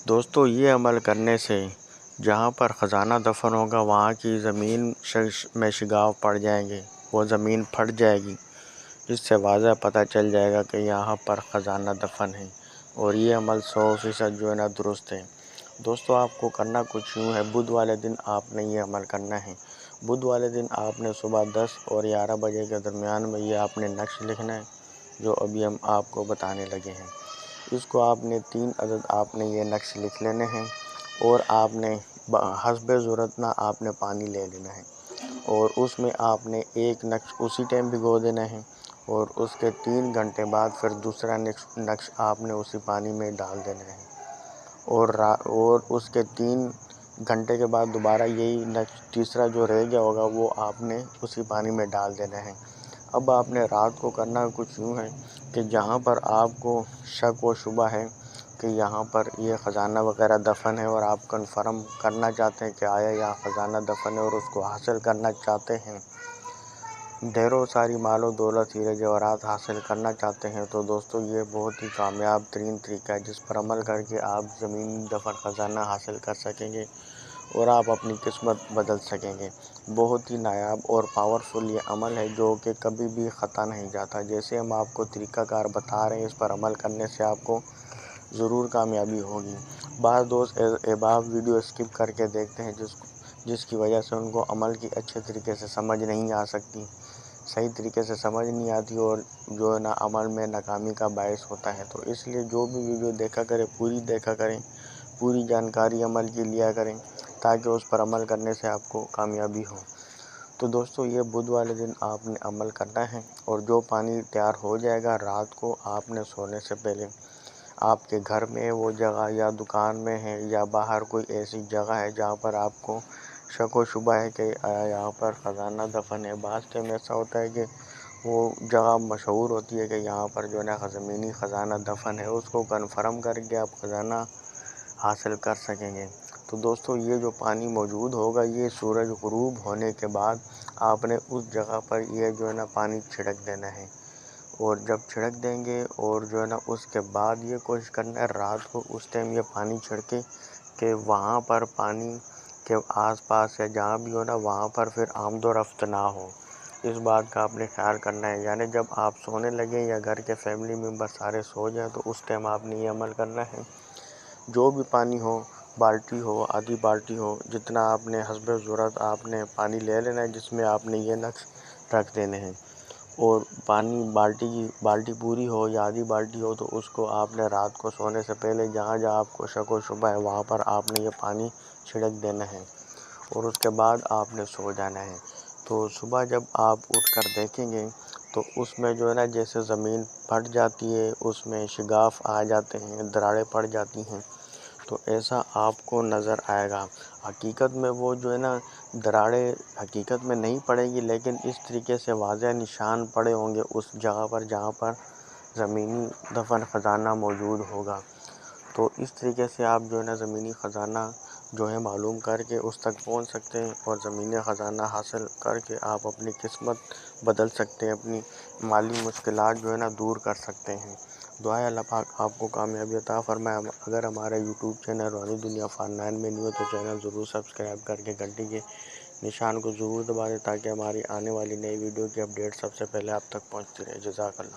دوستو یہ عمل کرنے سے جہاں پر خزانہ دفن ہوگا وہاں کی زمین میں شگاف پڑ جائیں گے، وہ زمین پھٹ جائے گی، جس سے واضح پتہ چل جائے گا کہ یہاں پر خزانہ دفن ہے، اور یہ عمل 100% جو ہے نا درست ہے۔ دوستو آپ کو کرنا کچھ یوں ہے، بدھ والے دن آپ نے یہ عمل کرنا ہے۔ بدھ والے دن آپ نے صبح 10 اور 11 بجے کے درمیان میں یہ آپ نے نقش لکھنا ہے جو ابھی ہم آپ کو بتانے لگے ہیں۔ اس کو آپ نے 3 عدد آپ نے یہ نقش لکھ لینے ہیں، اور آپ نے حسب ضرورت نہ آپ نے پانی لے لینا ہے، اور اس میں آپ نے ایک نقش اسی ٹائم بھگو دینا ہے، اور اس کے 3 گھنٹے بعد پھر دوسرا نقش آپ نے اسی پانی میں ڈال دینا ہے، اور اس کے 3 گھنٹے کے بعد دوبارہ یہی نقش تیسرا جو رہ گیا ہوگا وہ آپ نے اسی پانی میں ڈال دینا ہے۔ اب آپ نے رات کو کرنا کچھ یوں ہے کہ جہاں پر آپ کو شک و شبہ ہے کہ یہاں پر یہ خزانہ وغیرہ دفن ہے، اور آپ کنفرم کرنا چاہتے ہیں کہ آیا یہاں خزانہ دفن ہے اور اس کو حاصل کرنا چاہتے ہیں، ڈھیروں ساری مال و دولت ہیرے جواہرات حاصل کرنا چاہتے ہیں، تو دوستو یہ بہت ہی کامیاب ترین طریقہ ہے جس پر عمل کر کے آپ زمین دفن خزانہ حاصل کر سکیں گے اور آپ اپنی قسمت بدل سکیں گے۔ بہت ہی نایاب اور پاورفل یہ عمل ہے جو کہ کبھی بھی خطا نہیں جاتا۔ جیسے ہم آپ کو طریقہ کار بتا رہے ہیں، اس پر عمل کرنے سے آپ کو ضرور کامیابی ہوگی۔ بعض دوست احباب ویڈیو اسکپ کر کے دیکھتے ہیں جس کی وجہ سے ان کو عمل کی اچھے طریقے سے سمجھ نہیں آ سکتی، صحیح طریقے سے سمجھ نہیں آتی، اور جو ہے نا عمل میں ناکامی کا باعث ہوتا ہے۔ تو اس لیے جو بھی ویڈیو دیکھا کریں پوری دیکھا کریں، پوری جانکاری عمل کی لیا کریں، تاکہ اس پر عمل کرنے سے آپ کو کامیابی ہو۔ تو دوستو یہ بدھ والے دن آپ نے عمل کرنا ہے، اور جو پانی تیار ہو جائے گا رات کو آپ نے سونے سے پہلے آپ کے گھر میں وہ جگہ یا دکان میں ہے یا باہر کوئی ایسی جگہ ہے جہاں پر آپ کو شک و شبہ ہے کہ یہاں پر خزانہ دفن ہے۔ بعض ٹائم ایسا ہوتا ہے کہ وہ جگہ مشہور ہوتی ہے کہ یہاں پر جو ہے نا زمینی خزانہ دفن ہے، اس کو کنفرم کر کے آپ خزانہ حاصل کر سکیں گے۔ تو دوستو یہ جو پانی موجود ہوگا یہ سورج غروب ہونے کے بعد آپ نے اس جگہ پر یہ جو ہے نا پانی چھڑک دینا ہے، اور جب چھڑک دیں گے اور جو ہے نا اس کے بعد یہ کوشش کرنا ہے رات کو اس ٹائم یہ پانی چھڑکے کہ وہاں پر پانی کے آس پاس یا جہاں بھی ہو نا وہاں پر پھر آمد و رفت نہ ہو، اس بات کا آپ نے خیال کرنا ہے۔ یعنی جب آپ سونے لگیں یا گھر کے فیملی ممبر سارے سو جائیں تو اس ٹائم آپ نے یہ عمل کرنا ہے، جو بھی پانی ہو، بالٹی ہو، آدھی بالٹی ہو، جتنا آپ نے حسب ضرورت آپ نے پانی لے لینا ہے، جس میں آپ نے یہ نقش رکھ دینے ہیں، اور پانی بالٹی پوری ہو یا آدھی بالٹی ہو تو اس کو آپ نے رات کو سونے سے پہلے جہاں جہاں آپ کو شک و شبہ ہے وہاں پر آپ نے یہ پانی چھڑک دینا ہے، اور اس کے بعد آپ نے سو جانا ہے۔ تو صبح جب آپ اٹھ کر دیکھیں گے تو اس میں جو ہے نا جیسے زمین پھٹ جاتی ہے، اس میں شگاف آ جاتے ہیں، دراڑیں پڑ جاتی ہیں، تو ایسا آپ کو نظر آئے گا۔ حقیقت میں وہ جو ہے نا دراڑیں حقیقت میں نہیں پڑے گی، لیکن اس طریقے سے واضح نشان پڑے ہوں گے اس جگہ پر جہاں پر زمینی دفن خزانہ موجود ہوگا۔ تو اس طریقے سے آپ جو ہے نا زمینی خزانہ جو ہے معلوم کر کے اس تک پہنچ سکتے ہیں، اور زمینی خزانہ حاصل کر کے آپ اپنی قسمت بدل سکتے ہیں، اپنی مالی مشکلات جو ہے نا دور کر سکتے ہیں۔ دعا ہے اللہ پاک آپ کو کامیابی عطا فرمائے۔ اگر ہمارے یوٹیوب چینل روحانی دنیا فار 9 میں نہیں ہو تو چینل ضرور سبسکرائب کر کے گھنٹی کے نشان کو ضرور دبا دیں تاکہ ہماری آنے والی نئی ویڈیو کی اپڈیٹ سب سے پہلے آپ تک پہنچتی رہے۔ جزاک اللہ۔